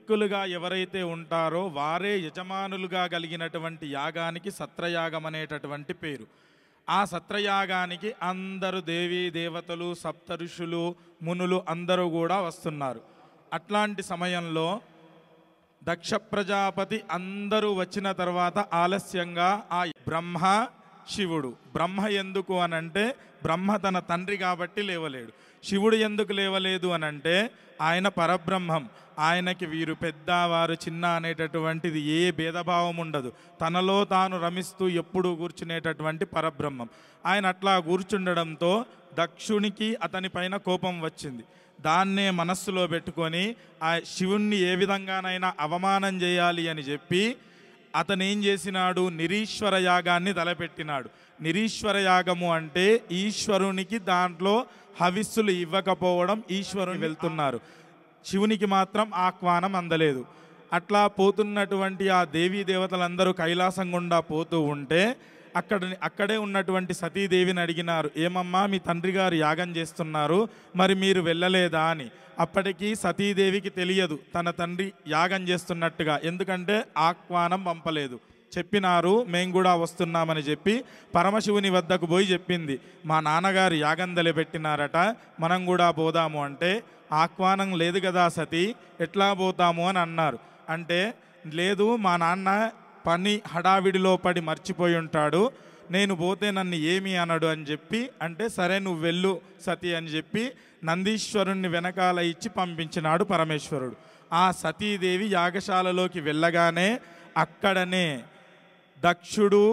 ఋత్విక్కులుగా ఎవరైతే ఉంటారో వారే యజమానులుగా కలిగినటువంటి యాగానికి సత్రయాగం అనేటటువంటి పేరు. ఆ సత్రయాగానికి అందరూ దేవీ దేవతలు, సప్తఋషులు, మునులు అందరూ కూడా వస్తున్నారు. అట్లాంటి సమయంలో దక్ష ప్రజాపతి అందరూ వచ్చిన తర్వాత ఆలస్యంగా ఆ బ్రహ్మ, శివుడు, బ్రహ్మ ఎందుకు అనంటే బ్రహ్మ తన తండ్రి కాబట్టి లేవలేడు. శివుడు ఎందుకు లేవలేదు అనంటే ఆయన పరబ్రహ్మం. ఆయనకి వీరు పెద్ద వారు చిన్న అనేటటువంటిది ఏ భేదభావం ఉండదు. తనలో తాను రమిస్తూ ఎప్పుడూ కూర్చునేటటువంటి పరబ్రహ్మం. ఆయన అట్లా కూర్చుండడంతో దక్షునికి అతని పైన కోపం వచ్చింది. దాన్నే మనస్సులో పెట్టుకొని ఆ శివుణ్ణి ఏ విధంగానైనా అవమానం చేయాలి అని చెప్పి అతను ఏం చేసినాడు, నిరీశ్వర యాగాన్ని తలపెట్టినాడు. నిరీశ్వర యాగము అంటే ఈశ్వరునికి దాంట్లో హవిస్సులు ఇవ్వకపోవడం, ఈశ్వరుని వెళ్తున్నారు. శివునికి మాత్రం ఆహ్వానం అందలేదు. అట్లా పోతున్నటువంటి ఆ దేవీ దేవతలందరూ కైలాసం గుండా పోతూ ఉంటే అక్కడే ఉన్నటువంటి సతీదేవిని అడిగినారు, ఏమమ్మా మీ తండ్రి గారు యాగం చేస్తున్నారు, మరి మీరు వెళ్ళలేదా అని. అప్పటికి సతీదేవికి తెలియదు తన తండ్రి యాగం చేస్తున్నట్టుగా, ఎందుకంటే ఆహ్వానం పంపలేదు. చెప్పినారు మేము కూడా వస్తున్నామని చెప్పి పరమశివుని వద్దకు పోయి చెప్పింది, మా నాన్నగారు యాగం తలపెట్టినారట, మనం కూడా పోదాము అంటే, ఆహ్వానం లేదు కదా సతీ, ఎట్లా పోతాము అని అన్నారు. అంటే లేదు, మా నాన్న పని హడావిడిలో పడి మర్చిపోయి ఉంటాడు, నేను పోతే నన్ను ఏమి అనడు అని చెప్పి అంటే, సరే నువ్వు వెళ్ళు సతీ అని చెప్పి నందీశ్వరుణ్ణి వెనకాల ఇచ్చి పంపించినాడు పరమేశ్వరుడు. ఆ సతీదేవి యాగశాలలోకి వెళ్ళగానే అక్కడనే దక్షుడు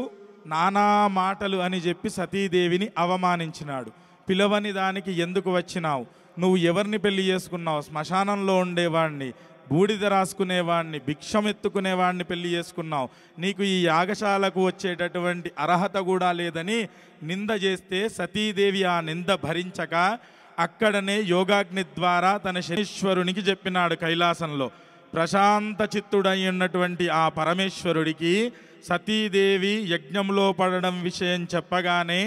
నానా మాటలు అని చెప్పి సతీదేవిని అవమానించినాడు. పిలవని దానికి ఎందుకు వచ్చినావు, నువ్వు ఎవరిని పెళ్లి చేసుకున్నావు, శ్మశానంలో ఉండేవాడిని, బూడిద రాసుకునేవాడిని, భిక్షం ఎత్తుకునేవాడిని పెళ్లి చేసుకున్నావు, నీకు ఈ యాగశాలకు వచ్చేటటువంటి అర్హత కూడా లేదని నింద చేస్తే సతీదేవి ఆ నింద భరించక అక్కడనే యోగాగ్ని ద్వారా తన శనీశ్వరునికి చెప్పినాడు. కైలాసంలో ప్రశాంత చిత్తుడై ఉన్నటువంటి ఆ పరమేశ్వరుడికి సతీదేవి యజ్ఞంలో పడడం విషయం చెప్పగానే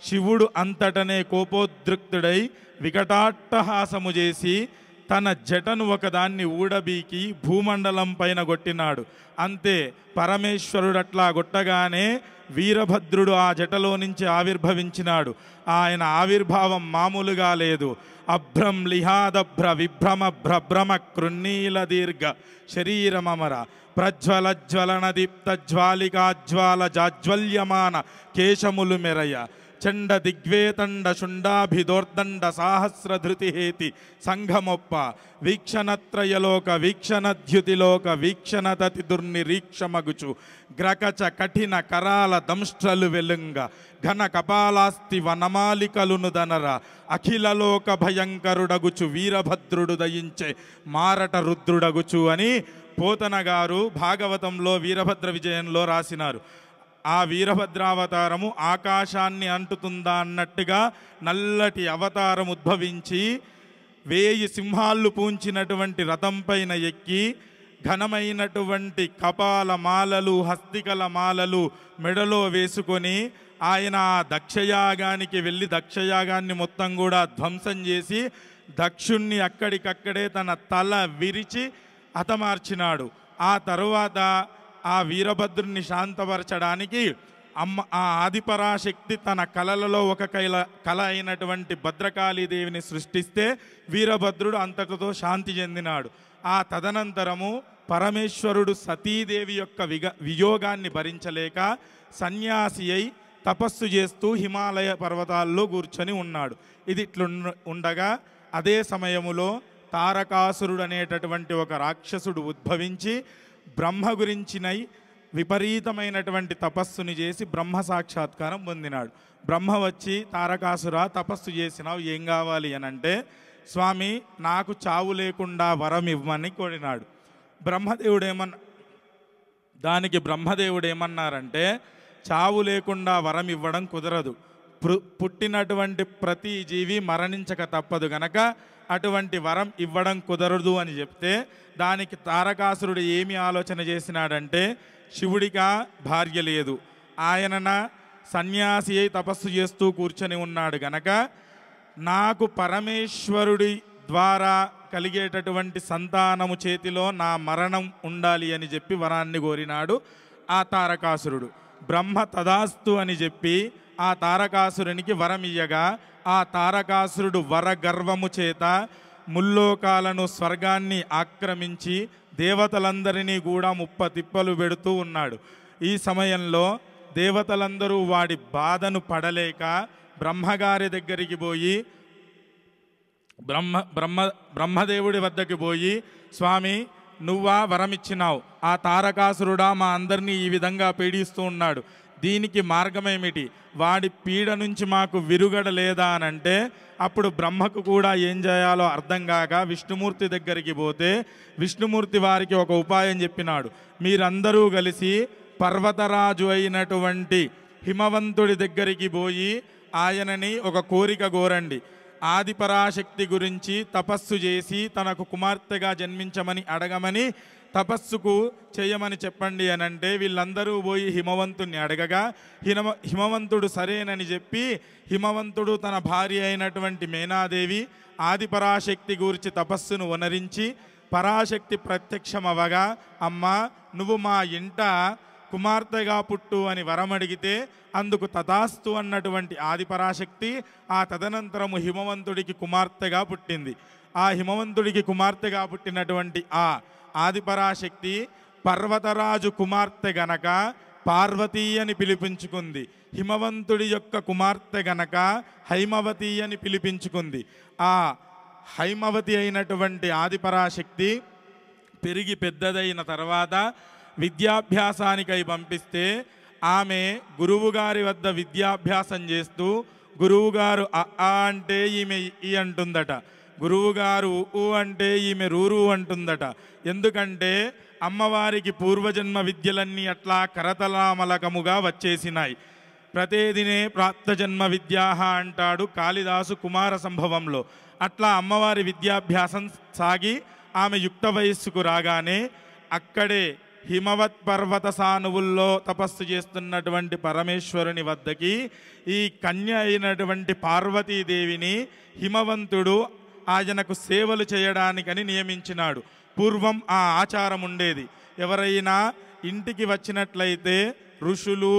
శివుడు అంతటనే కోపోద్రిక్తుడై వికటాట్టహాసము చేసి తన జటను ఒకదాన్ని ఊడబీకి భూమండలం పైన కొట్టినాడు. అంతే, పరమేశ్వరుడు అట్లా కొట్టగానే వీరభద్రుడు ఆ జటలో నుంచి ఆవిర్భవించినాడు. ఆయన ఆవిర్భావం మామూలుగా లేదు. అభ్రం లిహాదభ్ర విభ్రమ భ్రభ్రమ కృన్నీల దీర్ఘ శరీరమమర ప్రజ్వల జ్వలన దీప్త జ్వాలికాజ్వాల జాజ్వల్యమాన కేశములు మెరయ చండ దిగ్వేతండ శుండాభిదోర్దండ సాహస్రధృతిహేతి సంఘమొప్ప వీక్షణత్రయలోక వీక్షణద్యుతిలోక వీక్షణతతి దుర్నిరీక్షమగుచు గ్రకచ కఠిన కరాల దంష్ట్రలు వెలుంగ ఘన కపాలాస్తి వనమాలికలును దనర అఖిలలోక భయంకరుడగుచు వీరభద్రుడు దయించే మారట రుద్రుడగుచు అని పోతన గారు భాగవతంలో వీరభద్ర విజయంలో రాసినారు. ఆ వీరభద్రావతారము ఆకాశాన్ని అంటుతుందా అన్నట్టుగా నల్లటి అవతారం ఉద్భవించి 1000 సింహాళ్ళు పూంచినటువంటి రథం పైన ఎక్కి ఘనమైనటువంటి కపాల మాలలు, హస్తికల మాలలు మెడలో వేసుకొని ఆయన ఆ దక్షయాగానికి వెళ్ళి దక్షయాగాన్ని మొత్తం కూడా ధ్వంసం చేసి దక్షుణ్ణి అక్కడికక్కడే తన తల విరిచి హతమార్చినాడు. ఆ తరువాత ఆ వీరభద్రుని శాంతపరచడానికి ఆ ఆదిపరాశక్తి తన కళలలో ఒక కళ అయినటువంటి భద్రకాళీదేవిని సృష్టిస్తే వీరభద్రుడు అంతటితో శాంతి చెందినాడు. ఆ తదనంతరము పరమేశ్వరుడు సతీదేవి యొక్క వియోగాన్ని భరించలేక సన్యాసి అయి తపస్సు చేస్తూ హిమాలయ పర్వతాల్లో కూర్చొని ఉన్నాడు. ఇది ఉండగా అదే సమయములో తారకాసురుడు అనేటటువంటి ఒక రాక్షసుడు ఉద్భవించి బ్రహ్మ గురించినై విపరీతమైనటువంటి తపస్సుని చేసి బ్రహ్మ సాక్షాత్కారం పొందినాడు. బ్రహ్మ వచ్చి, తారకాసుర తపస్సు చేసినావు, ఏం కావాలి అని అంటే, స్వామి నాకు చావు లేకుండా వరం ఇవ్వమని కోరినాడు. దానికి బ్రహ్మదేవుడు ఏమన్నారంటే, చావు లేకుండా వరం ఇవ్వడం కుదరదు, పుట్టినటువంటి ప్రతి జీవి మరణించక తప్పదు గనక అటువంటి వరం ఇవ్వడం కుదరదు అని చెప్తే, దానికి తారకాసురుడు ఏమి ఆలోచన చేసినాడంటే, శివుడిగా భార్య లేదు, ఆయన సన్యాసి అయి తపస్సు చేస్తూ కూర్చొని ఉన్నాడు గనక నాకు పరమేశ్వరుడి ద్వారా కలిగేటటువంటి సంతానము చేతిలో నా మరణం ఉండాలి అని చెప్పి వరాన్ని కోరినాడు ఆ తారకాసురుడు. బ్రహ్మ తదాస్తు అని చెప్పి ఆ తారకాసురునికి వరం ఇయ్యగా ఆ తారకాసురుడు వరగర్వము చేత ముల్లోకాలను స్వర్గాన్ని ఆక్రమించి దేవతలందరినీ కూడా ముప్పతిప్పలు పెడుతూ ఉన్నాడు. ఈ సమయంలో దేవతలందరూ వాడి బాధను పడలేక బ్రహ్మగారి దగ్గరికి పోయి బ్రహ్మదేవుడి వద్దకు పోయి, స్వామి నువ్వా వరమిచ్చినావు, ఆ తారకాసురుడా మా అందరినీ ఈ విధంగా పీడిస్తూ ఉన్నాడు, దీనికి మార్గమేమిటి, వాడి పీడ నుంచి మాకు విరుగడ లేదా అని అంటే, అప్పుడు బ్రహ్మకు కూడా ఏం చేయాలో అర్థం కాక విష్ణుమూర్తి దగ్గరికి పోతే విష్ణుమూర్తి వారికి ఒక ఉపాయం చెప్పినాడు. మీరందరూ కలిసి పర్వతరాజు అయినటువంటి హిమవంతుడి దగ్గరికి పోయి ఆయనని ఒక కోరిక కోరండి. ఆదిపరాశక్తి గురించి తపస్సు చేసి తనకు కుమార్తెగా జన్మించమని అడగమని తపస్సుకు చేయమని చెప్పండి అని అంటే, వీళ్ళందరూ పోయి హిమవంతుణ్ణి అడగగా హిమవంతుడు సరేనని చెప్పి హిమవంతుడు తన భార్య అయినటువంటి మేనాదేవి ఆదిపరాశక్తి గురించి తపస్సును వనరించి పరాశక్తి ప్రత్యక్షమవగా, అమ్మా నువ్వు మా ఇంట కుమార్తెగా పుట్టు అని వరం అడిగితే అందుకు తథాస్తు అన్నటువంటి ఆదిపరాశక్తి ఆ తదనంతరము హిమవంతుడికి కుమార్తెగా పుట్టింది. ఆ హిమవంతుడికి కుమార్తెగా పుట్టినటువంటి ఆ ఆదిపరాశక్తి పర్వతరాజు కుమార్తె గనక పార్వతీ అని పిలిపించుకుంది. హిమవంతుడి యొక్క కుమార్తె గనక హైమవతి అని పిలిపించుకుంది. ఆ హైమవతి అయినటువంటి ఆదిపరాశక్తి పెరిగి పెద్దదైన తర్వాత విద్యాభ్యాసానికై పంపిస్తే ఆమె గురువుగారి వద్ద విద్యాభ్యాసం చేస్తూ గురువుగారు అ అంటే ఈమె ఈ అంటుందట, గురువుగారు ఉ అంటే ఈమె రూరు అంటుందట. ఎందుకంటే అమ్మవారికి పూర్వజన్మ విద్యలన్నీ అట్లా కరతలామలకముగా వచ్చేసినాయి. ప్రతేదినే ప్రాప్తజన్మ విద్యాహ అంటాడు కాళిదాసు కుమార సంభవంలో. అట్లా అమ్మవారి విద్యాభ్యాసం సాగి ఆమె యుక్త వయస్సుకు రాగానే అక్కడే హిమవత్ పర్వత సానువుల్లో తపస్సు చేస్తున్నటువంటి పరమేశ్వరుని వద్దకి ఈ కన్య అయినటువంటి పార్వతీదేవిని హిమవంతుడు ఆయనకు సేవలు చేయడానికని నియమించినాడు. పూర్వం ఆ ఆచారం ఉండేది. ఎవరైనా ఇంటికి వచ్చినట్లయితే ఋషులు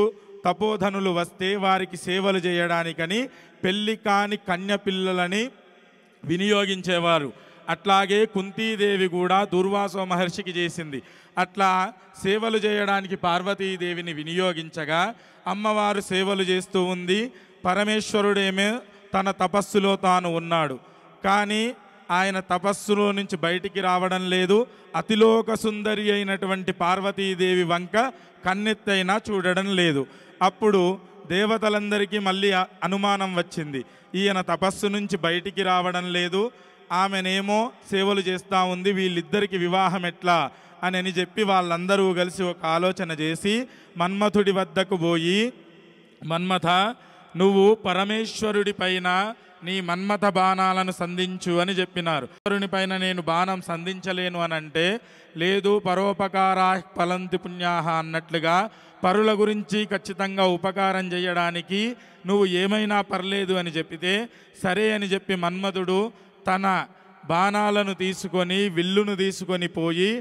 తపోధనులు వస్తే వారికి సేవలు చేయడానికని పెళ్లి కాని కన్య పిల్లలని వినియోగించేవారు. అట్లాగే కుంతీదేవి కూడా దుర్వాసో మహర్షికి చేసింది. అట్లా సేవలు చేయడానికి పార్వతీదేవిని వినియోగించగా అమ్మవారు సేవలు చేస్తూ ఉంది. పరమేశ్వరుడేమే తన తపస్సులో తాను ఉన్నాడు. కానీ ఆయన తపస్సులో నుంచి బయటికి రావడం లేదు. అతిలోక సుందరి అయినటువంటి పార్వతీదేవి వంక కన్నెత్తైనా చూడడం లేదు. అప్పుడు దేవతలందరికీ మళ్ళీ అనుమానం వచ్చింది, ఈయన తపస్సు నుంచి బయటికి రావడం లేదు, ఆమెనేమో సేవలు చేస్తూ ఉంది, వీళ్ళిద్దరికి వివాహం ఎట్లా అని చెప్పి వాళ్ళందరూ కలిసి ఒక ఆలోచన చేసి మన్మథుడి వద్దకు పోయి, మన్మథ నువ్వు పరమేశ్వరుడి పైన నీ మన్మథ బాణాలను సంధించు అని చెప్పినారు. పరుని పైన నేను బాణం సంధించలేను అని అంటే, లేదు పరోపకారా ఫలంతి పుణ్యాహ అన్నట్లుగా పరుల గురించి ఖచ్చితంగా ఉపకారం చేయడానికి నువ్వు ఏమైనా పర్లేదు అని చెప్పితే సరే అని చెప్పి మన్మథుడు తన బాణాలను తీసుకొని విల్లును తీసుకొని పోయి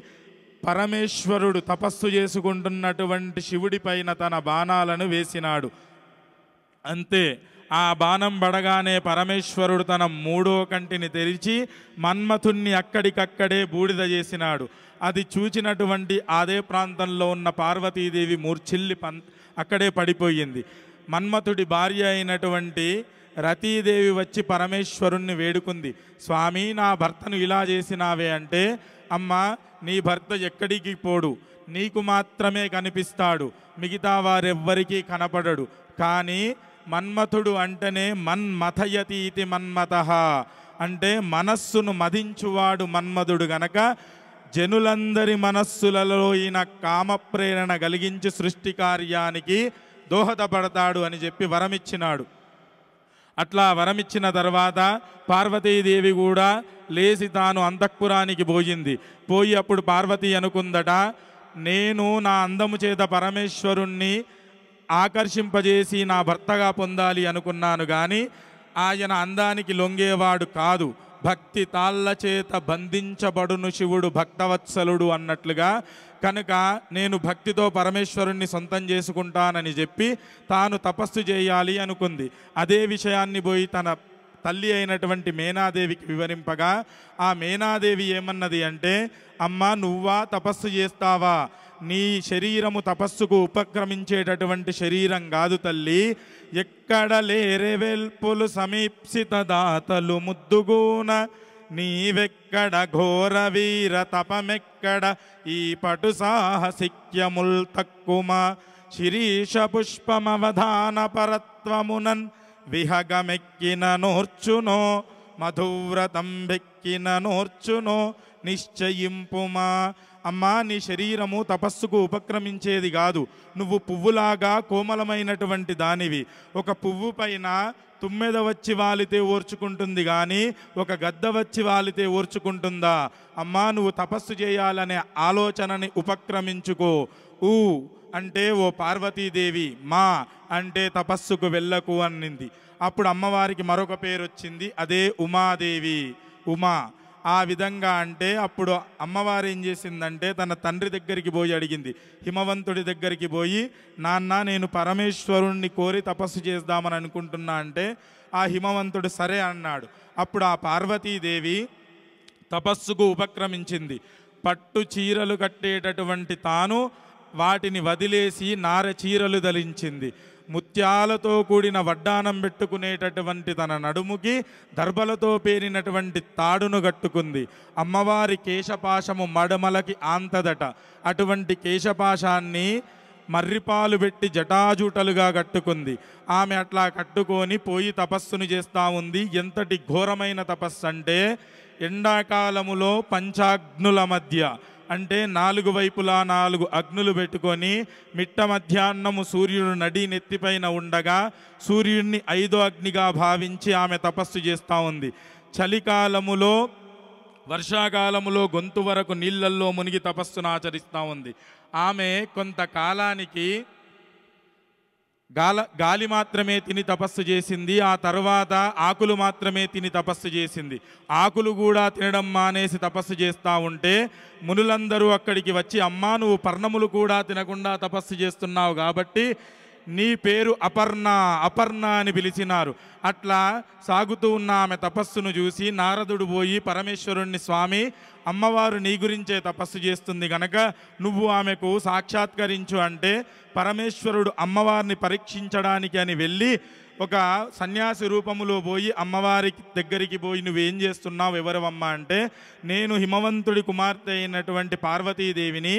పరమేశ్వరుడు తపస్సు చేసుకుంటున్నటువంటి శివుడి పైన తన బాణాలను వేసినాడు. అంతే, ఆ బాణం పడగానే పరమేశ్వరుడు తన మూడో కంటిని తెరిచి మన్మథుణ్ణి అక్కడికక్కడే బూడిద చేసినాడు. అది చూచినటువంటి అదే ప్రాంతంలో ఉన్న పార్వతీదేవి మూర్ఛిల్లి అక్కడే పడిపోయింది. మన్మథుడి భార్య అయినటువంటి రతీదేవి వచ్చి పరమేశ్వరుణ్ణి వేడుకుంది, స్వామి నా భర్తను ఇలా చేసినావే అంటే, అమ్మా నీ భర్త ఎక్కడికి పోడు, నీకు మాత్రమే కనిపిస్తాడు, మిగతా వారెవ్వరికీ కనపడడు. కానీ మన్మథుడు అంటేనే మన్మథయతి ఇది మన్మథః అంటే మనస్సును మదించువాడు మన్మధుడు గనక జనులందరి మనస్సులలో ఈయన కామప్రేరణ కలిగించి సృష్టి కార్యానికి దోహదపడతాడు అని చెప్పి వరమిచ్చినాడు. అట్లా వరమిచ్చిన తర్వాత పార్వతీదేవి కూడా లేచి తాను అంతఃపురానికి పోయింది. పోయి అప్పుడు పార్వతి అనుకుందట, నేను నా అందము చేత పరమేశ్వరుణ్ణి ఆకర్షింపజేసి నా భర్తగా పొందాలి అనుకున్నాను, కానీ ఆయన అందానికి లొంగేవాడు కాదు, భక్తి తాళ్ళ చేత బంధించబడును శివుడు భక్తవత్సలుడు అన్నట్లుగా. కనుక నేను భక్తితో పరమేశ్వరుణ్ణి సొంతం చేసుకుంటానని చెప్పి తాను తపస్సు చేయాలి అనుకుంది. అదే విషయాన్ని పోయి తన తల్లి అయినటువంటి మేనాదేవికి వివరింపగా ఆ మేనాదేవి ఏమన్నది అంటే, అమ్మ నువ్వా తపస్సు చేస్తావా? నీ శరీరము తపస్సుకు ఉపక్రమించేటటువంటి శరీరం కాదు తల్లి. ఎక్కడ లేరే వెల్పులు సమీప్సిత దాతలు ముద్దుగూన, నీవెక్కడ ఘోర వీర తపమెక్కడ, ఈ పటు సాహసిక్యముల్ తక్కుమ. శిరీష పుష్పమవధాన పరత్వమునన్, విహగమెక్కిన నోర్చునో, మధువ్రతం వెక్కిన నోర్చునో, నిశ్చయింపుమా. అమ్మా నీ శరీరము తపస్సుకు ఉపక్రమించేది కాదు. నువ్వు పువ్వులాగా కోమలమైనటువంటి దానివి. ఒక పువ్వు పైన తుమ్మెద వచ్చి వాలితే ఓర్చుకుంటుంది కానీ ఒక గద్ద వచ్చి వాలితే ఓర్చుకుంటుందా? అమ్మా నువ్వు తపస్సు చేయాలనే ఆలోచనని ఉపక్రమించుకో. ఊ అంటే ఓ పార్వతీదేవి, మా అంటే తపస్సుకు వెళ్ళకు అన్నింది. అప్పుడు అమ్మవారికి మరొక పేరు వచ్చింది, అదే ఉమాదేవి, ఉమా. ఆ విధంగా అంటే అప్పుడు అమ్మవారు ఏం చేసిందంటే తన తండ్రి దగ్గరికి పోయి అడిగింది, హిమవంతుడి దగ్గరికి పోయి, నాన్న నేను పరమేశ్వరుణ్ణి కోరి తపస్సు చేద్దామని అనుకుంటున్నా అంటే ఆ హిమవంతుడు సరే అన్నాడు. అప్పుడు ఆ పార్వతీదేవి తపస్సుకు ఉపక్రమించింది. పట్టు చీరలు కట్టేటటువంటి తాను వాటిని వదిలేసి నార చీరలు ధరించింది. ముత్యాలతో కూడిన వడ్డానం పెట్టుకునేటటువంటి తన నడుముకి దర్భలతో పేరినటువంటి తాడును కట్టుకుంది. అమ్మవారి కేశపాశము మడమలకి ఆంతదట. అటువంటి కేశపాశాన్ని మర్రిపాలు పెట్టి జటాజూటలుగా కట్టుకుంది. ఆమె అట్లా కట్టుకొని పోయి తపస్సును చేస్తూ ఉంది. ఎంతటి ఘోరమైన తపస్సు అంటే ఎండాకాలములో పంచాగ్నుల మధ్య, అంటే 4 వైపులా 4 అగ్నులు పెట్టుకొని మిట్ట మధ్యాహ్నము సూర్యుడు నడి నెత్తిపైన ఉండగా సూర్యుడిని 5వ అగ్నిగా భావించి ఆమె తపస్సు చేస్తూ ఉంది. చలికాలములో వర్షాకాలములో గొంతు వరకు నీళ్ళల్లో మునిగి తపస్సును ఆచరిస్తూ ఉంది. ఆమె కొంతకాలానికి గాలి మాత్రమే తిని తపస్సు చేసింది. ఆ తర్వాత ఆకులు మాత్రమే తిని తపస్సు చేసింది. ఆకులు కూడా తినడం మానేసి తపస్సు చేస్తూ ఉంటే మునులందరూ అక్కడికి వచ్చి, అమ్మా నువ్వు పర్ణములు కూడా తినకుండా తపస్సు చేస్తున్నావు కాబట్టి నీ పేరు అపర్ణ, అపర్ణ అని పిలిచినారు. అట్లా సాగుతూ ఉన్న ఆమె తపస్సును చూసి నారదుడు పోయి పరమేశ్వరుణ్ణి, స్వామి అమ్మవారు నీ గురించే తపస్సు చేస్తుంది గనక నువ్వు ఆమెకు సాక్షాత్కరించు అంటే పరమేశ్వరుడు అమ్మవారిని పరీక్షించడానికి అని వెళ్ళి ఒక సన్యాసి రూపములో పోయి అమ్మవారి దగ్గరికి పోయి, నువ్వేం చేస్తున్నావు, ఎవరవమ్మా అంటే, నేను హిమవంతుడి కుమార్తె అయినటువంటి పార్వతీదేవిని,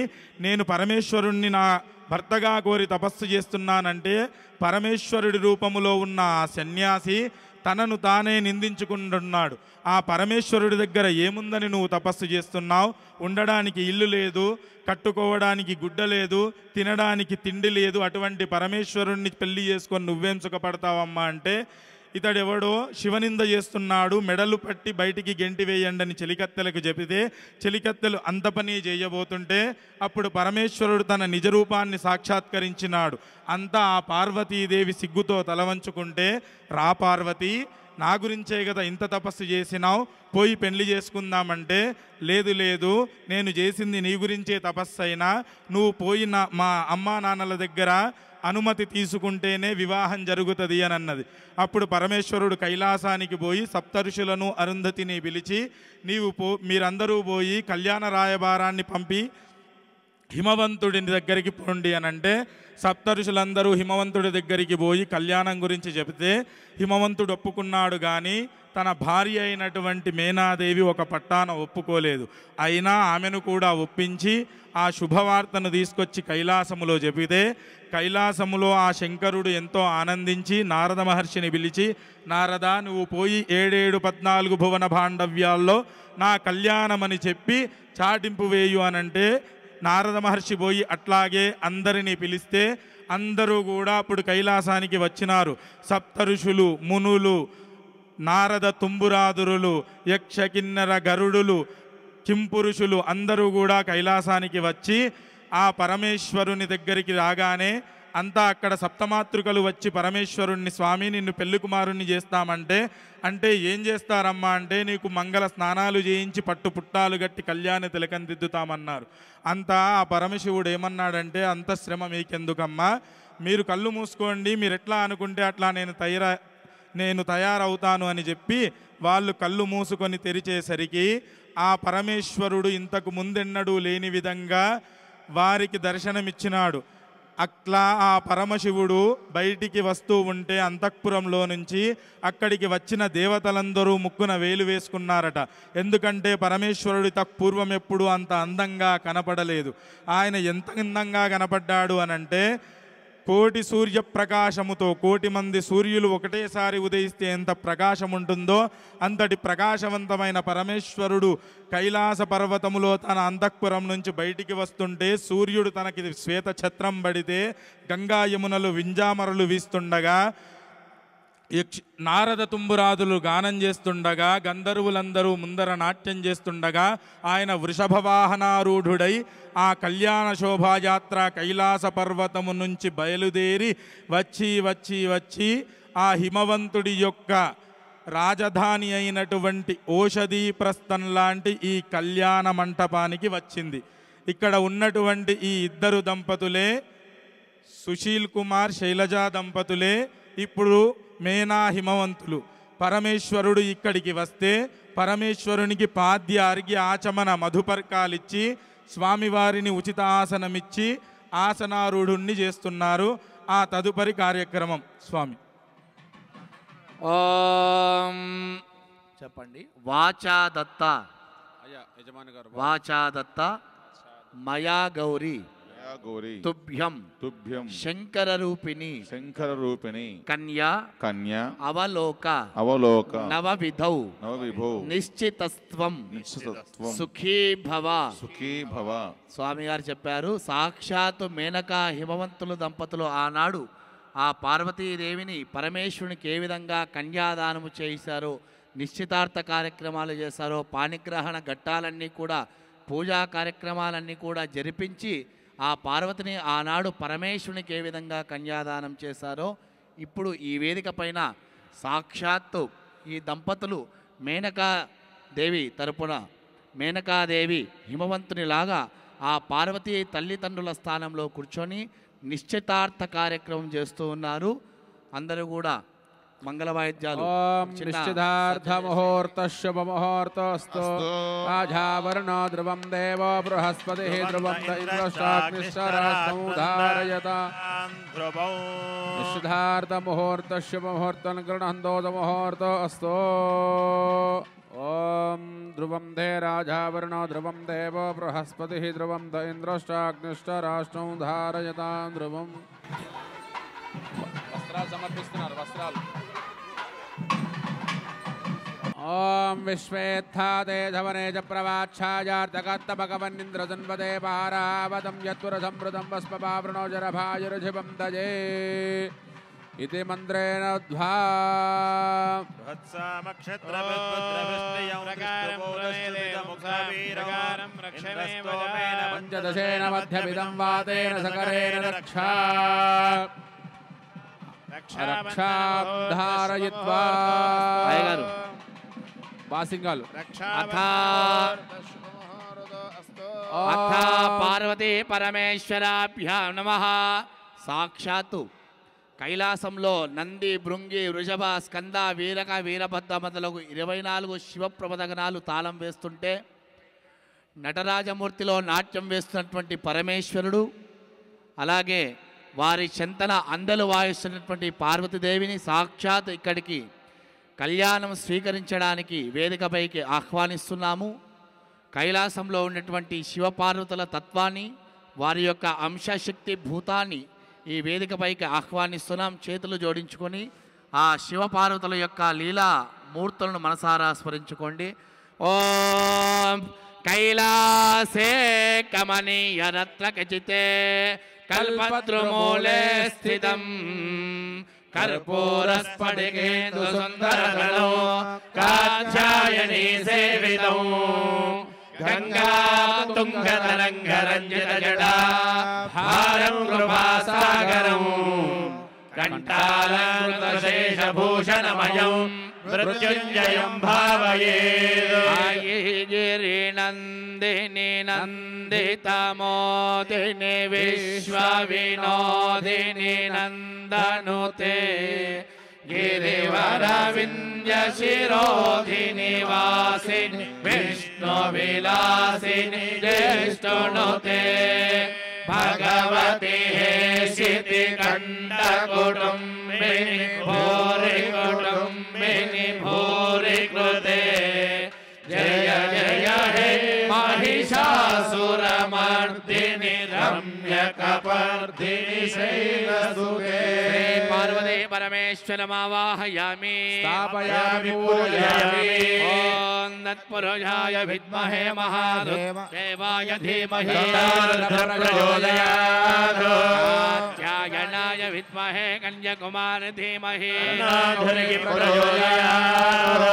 నేను పరమేశ్వరుణ్ణి నా భర్తగా కోరి తపస్సు చేస్తున్నానంటే పరమేశ్వరుడి రూపములో ఉన్న ఆ సన్యాసి తనను తానే నిందించుకుంటున్నాడు. ఆ పరమేశ్వరుడి దగ్గర ఏముందని నువ్వు తపస్సు చేస్తున్నావు? ఉండడానికి ఇల్లు లేదు, కట్టుకోవడానికి గుడ్డ లేదు, తినడానికి తిండి లేదు. అటువంటి పరమేశ్వరుణ్ణి పెళ్లి చేసుకొని నువ్వేం సుఖపడతావమ్మా అంటే, ఇతడెవడో శివనింద చేస్తున్నాడు, మెడలు పట్టి బయటికి గెంటి వేయండి అని చెలికత్తెలకు చెబితే చెలికత్తెలు అంత పని చేయబోతుంటే అప్పుడు పరమేశ్వరుడు తన నిజరూపాన్ని సాక్షాత్కరించినాడు. అంతా ఆ పార్వతీదేవి సిగ్గుతో తలవంచుకుంటే, రా పార్వతి, నా గురించే కదా ఇంత తపస్సు చేసినావు, పోయి పెళ్లి చేసుకుందామంటే, లేదు లేదు నేను చేసింది నీ గురించే తపస్సు అయినా నువ్వు పోయిన మా అమ్మా నాన్నల దగ్గర అనుమతి తీసుకుంటేనే వివాహం జరుగుతుంది అని అన్నది. అప్పుడు పరమేశ్వరుడు కైలాసానికి పోయి సప్తఋషులను అరుంధతిని పిలిచి, మీరందరూ పోయి కళ్యాణ రాయబారాన్ని పంపి హిమవంతుడి దగ్గరికి పోండి అని అంటే సప్తఋషులందరూ హిమవంతుడి దగ్గరికి పోయి కళ్యాణం గురించి చెబితే హిమవంతుడు ఒప్పుకున్నాడు. కానీ తన భార్య అయినటువంటి మేనాదేవి ఒక పట్టాన ఒప్పుకోలేదు. అయినా ఆమెను కూడా ఒప్పించి ఆ శుభవార్తను తీసుకొచ్చి కైలాసములో చెబితే కైలాసములో ఆ శంకరుడు ఎంతో ఆనందించి నారద మహర్షిని పిలిచి, నారద నువ్వు పోయి 7 14 భువన బాండవ్యాల్లో నా కళ్యాణమని చెప్పి చాటింపు వేయు అనంటే నారద మహర్షి పోయి అట్లాగే అందరినీ పిలిస్తే అందరూ కూడా అప్పుడు కైలాసానికి వచ్చినారు. సప్తఋషులు, మునులు, నారద తుంబురాదురులు, యక్ష కిన్నర గరుడులు, కింపురుషులు అందరూ కూడా కైలాసానికి వచ్చి ఆ పరమేశ్వరుని దగ్గరికి రాగానే అంతా అక్కడ సప్తమాతృకలు వచ్చి పరమేశ్వరుణ్ణి, స్వామి నిన్ను పెళ్లి కుమారుణ్ణి చేస్తామంటే, అంటే ఏం చేస్తారమ్మా అంటే, నీకు మంగళ స్నానాలు చేయించి పట్టు పుట్టాలు గట్టి కళ్యాణ తిలకం దిద్దుతామన్నారు. అంతా ఆ పరమశివుడు ఏమన్నాడంటే, అంత శ్రమ మీకెందుకమ్మా, మీరు కళ్ళు మూసుకోండి, మీరు ఎట్లా అనుకుంటే అట్లా నేను తయారవుతాను అని చెప్పి వాళ్ళు కళ్ళు మూసుకొని తెరిచేసరికి ఆ పరమేశ్వరుడు ఇంతకు ముందెన్నడూ లేని విధంగా వారికి దర్శనమిచ్చినాడు. అట్లా ఆ పరమశివుడు బయటికి వస్తూ ఉంటే అంతఃపురంలో నుంచి అక్కడికి వచ్చిన దేవతలందరూ ముక్కున వేలు వేసుకున్నారట. ఎందుకంటే పరమేశ్వరుడి పూర్వం ఎప్పుడు అంత అందంగా కనపడలేదు. ఆయన ఎంత అందంగా కనపడ్డాడు అనంటే, కోటి సూర్యప్రకాశముతో, కోటి మంది సూర్యులు ఒకటేసారి ఉదయిస్తే ఎంత ప్రకాశం ఉంటుందో అంతటి ప్రకాశవంతమైన పరమేశ్వరుడు కైలాస పర్వతములో తన అంతఃపురం నుంచి బయటికి వస్తుంటే, సూర్యుడు తనకి శ్వేత ఛత్రం పడితే, గంగా యమునలు వింజామరలు వీస్తుండగా, నారద తుంబురాదులు గానం చేస్తుండగా, గంధర్వులందరూ ముందర నాట్యం చేస్తుండగా, ఆయన వృషభ వాహనారూఢుడై ఆ కళ్యాణ శోభాయాత్ర కైలాస పర్వతము నుంచి బయలుదేరి వచ్చి ఆ హిమవంతుడి యొక్క రాజధాని అయినటువంటి ఓషధీప్రస్థం లాంటి ఈ కళ్యాణ మంటపానికి వచ్చింది. ఇక్కడ ఉన్నటువంటి ఈ ఇద్దరు దంపతులే, సుశీల్ కుమార్ శైలజా దంపతులే ఇప్పుడు మేనా హిమవంతులు. పరమేశ్వరుడు ఇక్కడికి వస్తే పరమేశ్వరునికి పాద్య అర్ఘ్య ఆచమన మధుపర్కాలిచ్చి స్వామివారిని ఉచిత ఆసనమిచ్చి ఆసనారూఢుణ్ణి చేస్తున్నారు. ఆ తదుపరి కార్యక్రమం స్వామి. ఓం చెప్పండి. వాచాదత్త, వాచాదత్త మయా గౌరీ తుభ్యం శంకర రూపిణి కన్యా అవలోక నవవిధౌ నిశ్చితస్త్వం సుఖీ భవ. స్వామి గారు చెప్పారు, సాక్షాత్తు మేనకా హిమవంతులు దంపతులు ఆనాడు ఆ పార్వతీదేవిని పరమేశ్వరునికి ఏ విధంగా కన్యాదానము చేశారో, నిశ్చితార్థ కార్యక్రమాలు చేశారో, పాణిగ్రహణ ఘట్టాలన్నీ కూడా, పూజా కార్యక్రమాలన్నీ కూడా జరిపించి ఆ పార్వతిని ఆనాడు పరమేశ్వరునికి ఏ విధంగా కన్యాదానం చేశారో, ఇప్పుడు ఈ వేదిక పైన సాక్షాత్తు ఈ దంపతులు మేనకాదేవి తరపున, మేనకాదేవి హిమవంతునిలాగా ఆ పార్వతీ తల్లిదండ్రుల స్థానంలో కూర్చొని నిశ్చితార్థ కార్యక్రమం చేస్తూ ఉన్నారు. అందరూ కూడా మంగళ వాయిద్యాలు. నిశ్చితార్థ ముహూర్త శుభ ముహూర్తస్తు. ఆజావరణ ధ్రువం దేవో బృహస్పతి ధ్రువం ఇంద్రష్టాగ్నిశ్చరాస్తముదారయత. నిశ్చితార్థ ముహూర్త శుభ ముహూర్తం గృహంతో ముహూర్తస్తు. ఓం ధ్రువం దే రాజావరణ ధ్రువం దేవో బృహస్పతి ధ్రువం ఇంద్రష్టాగ్నిశ్చరాష్టం ధారయతాం ధ్రువం. వస్త్రాలు సమర్పిస్తున్నారు. వస్త్రాలు. ఓం విశ్వేత్థాతే ధవనే చ ప్రవాచ్ఛాయార్తకత్తమకవన్నింద్రజన్వదే పారావతం యత్పురసమృతం వస్పపావృణో జరభాయురుధిపం తజే इति मंत्रेण ध्वा पंचदशेन मध्यमिदं वातेन सकरेण रक्षा रक्षाधारयित्वा वासिंगालु अथ पार्वती परमेश्वराभ्यां नमः. साक्षात् కైలాసంలో నంది, భృంగి, వృషభ, స్కంద, వీరక, వీరభద్ర మొదలగు 24 శివప్రమదగణాలు తాళం వేస్తుంటే, నటరాజమూర్తిలో నాట్యం వేస్తున్నటువంటి పరమేశ్వరుడు, అలాగే వారి చెంతన అందలు వాయిస్తున్నటువంటి పార్వతీదేవిని సాక్షాత్ ఇక్కడికి కళ్యాణం స్వీకరించడానికి వేదికపైకి ఆహ్వానిస్తున్నాము. కైలాసంలో ఉన్నటువంటి శివపార్వతుల తత్వాన్ని, వారి యొక్క అంశశక్తి భూతాన్ని ఈ వేదికపైకి ఆహ్వానిస్తున్నాం. చేతులు జోడించుకొని ఆ శివపార్వతుల యొక్క లీలా మూర్తులను మనసారా స్మరించుకోండి. ఓం కైలాసే కమనీయ రత్న ఖచితే కల్పద్రుమూలే స్థితం కర్పూర స్ఫటికేందు సుందరగణో కాత్యాయనీ సేవితం గంగా తుంగతరంగ రంజిత జడా భారం కృపాసాగరం కంఠాలంకృతశేషభూషణమయం మృత్యుంజయం భావయేత్ గిరినందిని నందితమోదిని విశ్వవినోదిని నందనుతే గిరివరవింద్య శిరోధిని వాసిని విష్ణు విలాసిని జ్యేష్ఠునుతే భగవతి హేషితి కంఠ కుటుంబిని భూరి కుటుంబిని భూరి కృతే జయ జయ హే महिषासुरमर्दिनि रम्यकपर्दिनि शैलसुते पार्वती परमेश्वरमावाहयामि स्थापयामि पूजयामि ॐ तत्पुरुषाय विद्महे महादेवाय धीमहि प्रचोदयात् कात्यायनाय विद्महे कन्याकुमार धीमहि ॐ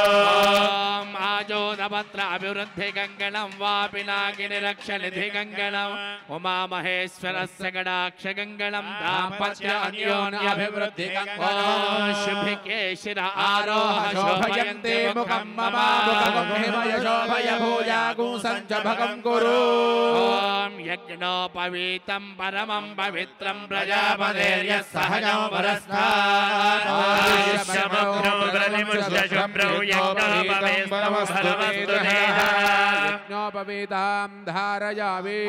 आजोदपत्र अभिवृद्धि गङ्गणं वापि नागिनि रक्षनिधि गङ्गणम् उमा महेश्वरस्य गडाक्ष गङ्गणं दाम्पत्य अन्योन्याभिवृद्धि गङ्गणम् शुभिके शिर आरोह शोभयन्ते मुखं मम मुखं हिमय शोभय भूयागुं सञ्चभगं कुरु ॐ यज्ञोपवीतं परमं पवित्रं प्रजापतेर्यः सहजं परस्तात् यज्ञोपवीतां धारयामि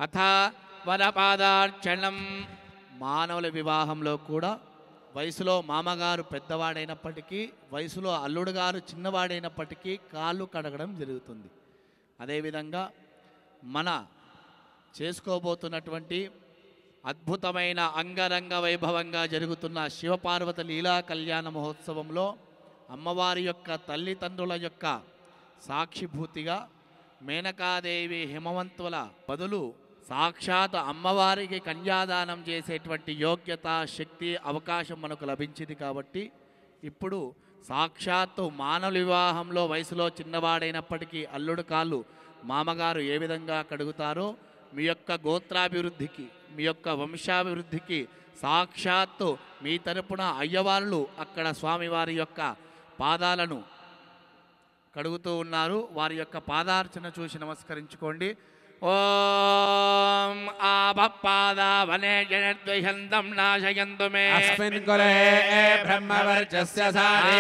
అథ వరపాదార్చనం మానవుల వివాహంలో కూడా వయసులో మామగారు పెద్దవాడైనప్పటికీ వయసులో అల్లుడు గారు చిన్నవాడైనప్పటికీ కాళ్ళు కడగడం జరుగుతుంది. అదేవిధంగా మన చేసుకోబోతున్నటువంటి అద్భుతమైన అంగరంగ వైభవంగా జరుగుతున్న శివపార్వత లీలా కళ్యాణ మహోత్సవంలో అమ్మవారి యొక్క తల్లిదండ్రుల యొక్క సాక్షిభూతిగా మేనకాదేవి హిమవంతుల బదులు సాక్షాత్ అమ్మవారికి కన్యాదానం చేసేటువంటి యోగ్యత శక్తి అవకాశం మనకు లభించింది. కాబట్టి ఇప్పుడు సాక్షాత్తు మానవ వివాహంలో వయసులో చిన్నవాడైనప్పటికీ అల్లుడు కాళ్ళు మామగారు ఏ విధంగా కడుగుతారో మీ యొక్క గోత్రాభివృద్ధికి మీ యొక్క వంశాభివృద్ధికి సాక్షాత్తు మీ తరపున అయ్యవాళ్ళు అక్కడ స్వామివారి యొక్క పాదాలను కడుగుతూ ఉన్నారు. వారి యొక్క పాదార్చన చూసి నమస్కరించుకోండి. ఓం ఆపపాదావనే జనద్వైహంతం నాశయంతు మే अस्मिन् कुले ब्रह्मवर्चस्य सारे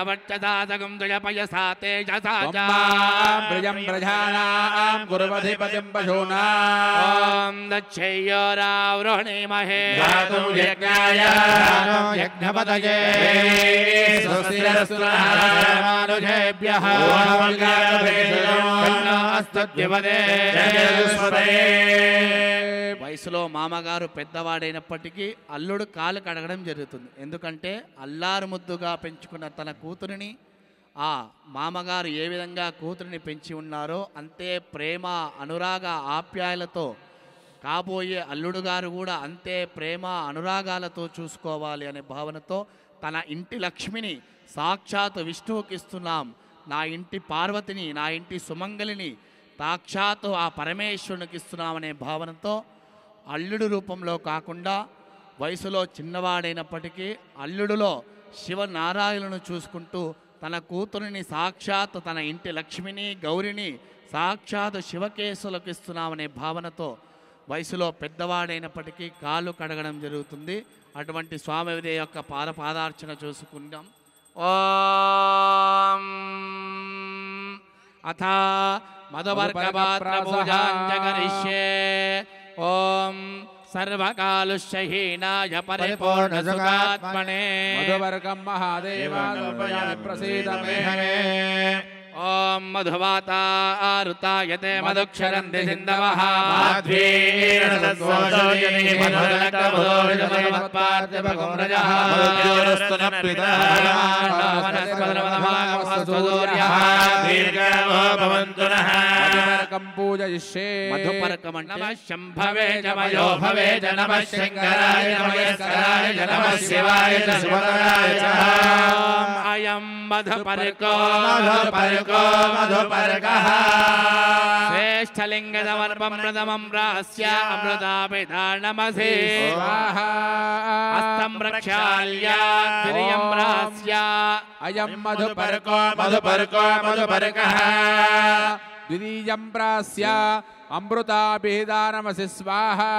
వర్చసాగం దుయపయసా తేజసా प्रियं प्रजानां गुरुपधिपतिं पशूनां ఓం దక్షయోరావృణీమహే गातुं यज्ञाय यज्ञपतये स्वस्तिरस्तु नः मानुषेभ्यः వయసులో మామగారు పెద్దవాడైనప్పటికీ అల్లుడు కాలు కడగడం జరుగుతుంది. ఎందుకంటే అల్లారు ముద్దుగా పెంచుకున్న తన కూతురిని ఆ మామగారు ఏ విధంగా కూతురిని పెంచి ఉన్నారో అంతే ప్రేమ అనురాగ ఆప్యాయలతో కాబోయే అల్లుడు గారు కూడా అంతే ప్రేమ అనురాగాలతో చూసుకోవాలి అనే భావనతో తన ఇంటి లక్ష్మిని సాక్షాత్ విష్ణువుకి ఇస్తున్నాం, నా ఇంటి పార్వతిని నా ఇంటి సుమంగలిని సాక్షాత్తు ఆ పరమేశ్వరునికి ఇస్తున్నామనే భావనతో అల్లుడు రూపంలో కాకుండా వయసులో చిన్నవాడైనప్పటికీ అల్లుడులో శివనారాయణను చూసుకుంటూ తన కూతురిని సాక్షాత్ తన ఇంటి లక్ష్మిని గౌరిని సాక్షాత్ శివకేశులకు ఇస్తున్నామనే భావనతో వయసులో పెద్దవాడైనప్పటికీ కాళ్ళు కడగడం జరుగుతుంది. అటువంటి స్వామివారి యొక్క పాదార్చన చూసుకుందాం. ఓం అథ మధువర్గపాత్రపూజాంజకరిష్యే. ఓం సర్వకాలుష్యహీనాయ పరిపూర్ణసుఖాత్మనే मधुवर्गं महादेवाय प्रसीद मे ఓం మధువాతా ఆరుతాయతే మధుక్షరంతి సింధవః మధుపరకం పూజయిష్యే మధుపరకం అంటే నమః శంభవే జమయో భవే నమః శంకరాయ నమస్కరాయ నమః శివాయ శివతరాయ అయం మధుపరకో మధుపరకః శ్రేష్ఠలింగదమర్పం ప్రథమం రాస్య అమృతాభిధానమసే హస్తం ప్రక్షాళ్య త్రియం రాస్య అయం మధుపరకో మధుపరకః ద్వితీయం ప్రాస్య అమృతాభిధానమసి స్వాహా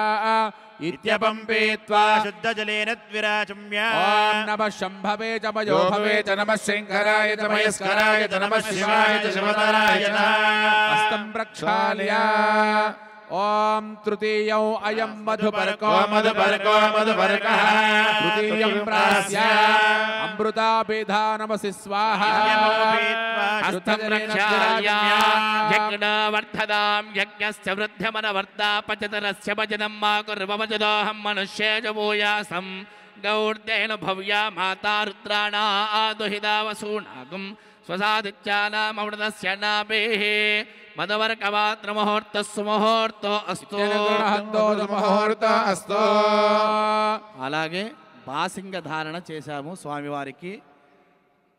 ఇత్యపం పీత్వా శుద్ధజలేన ద్విరాచమ్య ఓం నమః శంభవే చ మయో భవే చ నమః శంకరాయ చ మయస్కరాయ చ నమః శివాయ చ శివతరాయ హస్తం ప్రక్షాళ్య ఓం తృతీయం అయం మధుపరకో మధుపరకః తృతీయం ప్రాస్య అమృతాభిధానమసి స్వాహా హస్తం ప్రక్షాళ్య యజ్ఞవర్ధదాం యజ్ఞస్య వృద్ధ్యమనవర్తా పచతరస్య భజనం మా కుర్వమజదోహం మనుష్యేజ భూయాసం గౌర్దేన భవ్యా మాతా రుద్రాణా ఆదుహితా వసూనాగం స్వసాదిత్యానామృతస్య నాభేః మదవర్కవాత్రముహూర్తస్సు ముహూర్తో అస్తు. అలాగే బాసింగ ధారణ చేశాము స్వామివారికి.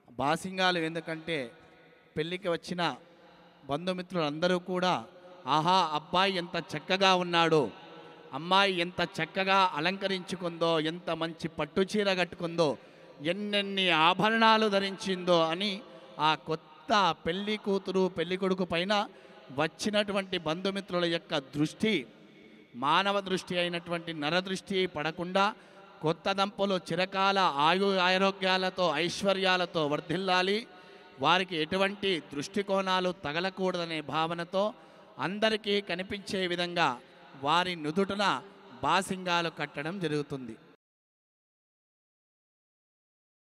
బాసింగాలు ఎందుకంటే పెళ్ళికి వచ్చిన బంధుమిత్రులందరూ కూడా ఆహా అబ్బాయి ఎంత చక్కగా ఉన్నాడు, అమ్మాయి ఎంత చక్కగా అలంకరించుకుందో, ఎంత మంచి పట్టు చీర కట్టుకుందో, ఎన్నెన్ని ఆభరణాలు ధరించిందో అని ఆ కొత్త పెళ్లి కూతురు పెళ్లి కొడుకు పైన వచ్చినటువంటి బంధుమిత్రుల యొక్క దృష్టి, మానవ దృష్టి అయినటువంటి నరదృష్టి పడకుండా కొత్త దంపలు చిరకాల ఆరోగ్యాలతో ఐశ్వర్యాలతో వర్ధిల్లాలి, వారికి ఎటువంటి దృష్టికోణాలు తగలకూడదనే భావనతో అందరికీ కనిపించే విధంగా వారి నుదుటన బాసింగాలు కట్టడం జరుగుతుంది.